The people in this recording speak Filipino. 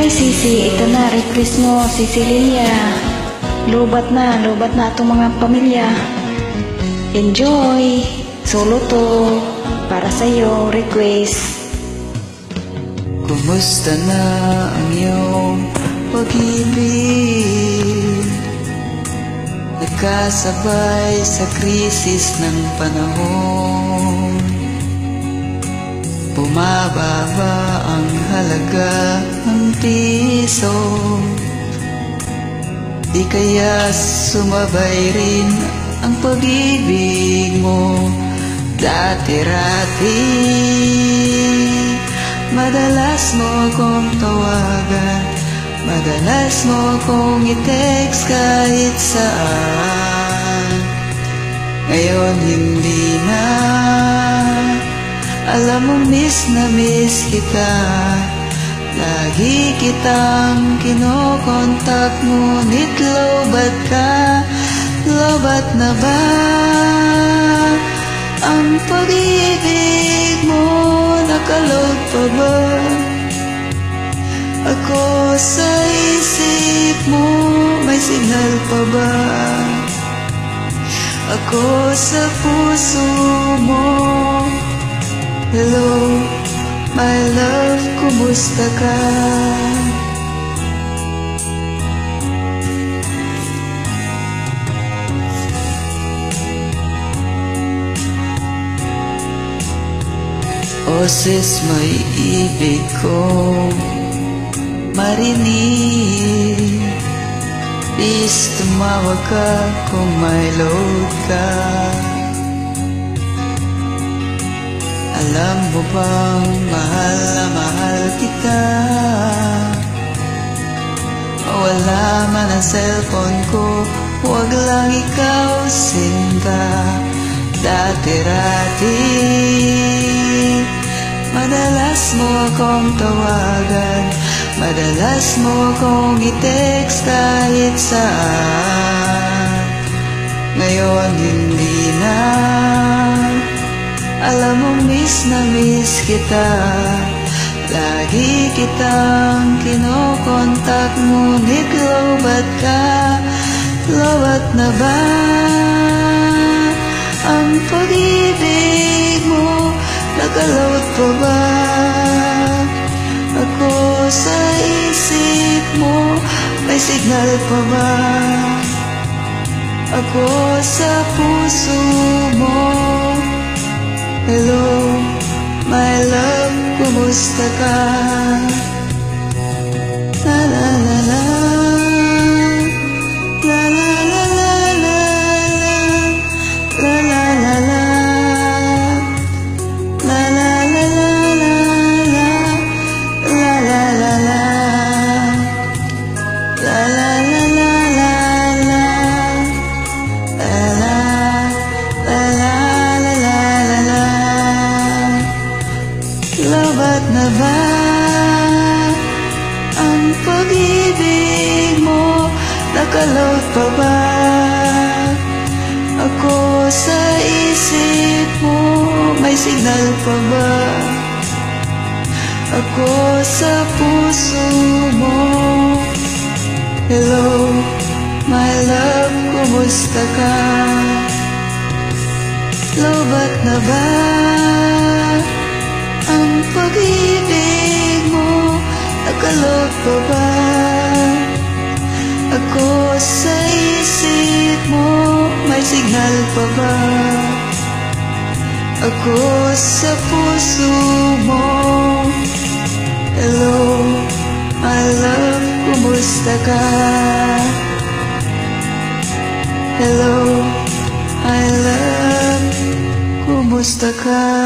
Ay Sisi, ito na, request mo, Sisi Lilia. Lubat na itong mga pamilya. Enjoy! Solo to, para sa'yo, request. Kumusta na ang iyong pag-ibig? Nagkasabay sa krisis ng panahon. Bumababa ang halaga ng piso. Di kaya sumabay rin ang pag-ibig mo dati-rati. Madalas mo akong tawagan, madalas mo akong i-text kahit saan. Ngayon hindi na, alam mo miss na miss kita. Lagi kitang kinokontak, ngunit lobat ka. Lobat na ba ang pag-ibig mo? Nakaload pa ba ako sa isip mo? May signal pa ba ako sa puso mo? Hello, my love, kumusta ka? Boses mo'y ibig ko marinig. Please tumawag ka kung may load ka. Alam mo bang mahal na mahal kita? Wala man ang cellphone ko, huwag lang ikaw sinta. Dati-rati madalas mo akong tawagan, madalas mo akong i-text kahit saan. Ngayon hindi na, alam mo miss na miss kita. Lagi kitang kinokontak, ngunit lobat ka. Lobat na ba ang pag-ibig mo? Nakaload pa ba ako sa isip mo? May signal pa ba ako sa puso mo? Hello, my love, kumusta ka? La la la la, la la la la la, la la la la. Lobat na ba ang pag-ibig mo? Nakaload pa ba ako sa isip mo? May signal pa ba ako sa puso mo? Hello, my love, kumusta ka? Lobat na ba ang pag-ibig mo? Nakaload pa ba ako sa isip mo? May signal pa ba ako sa puso mo? Hello, my love, kumusta ka? Hello, my love, kumusta ka?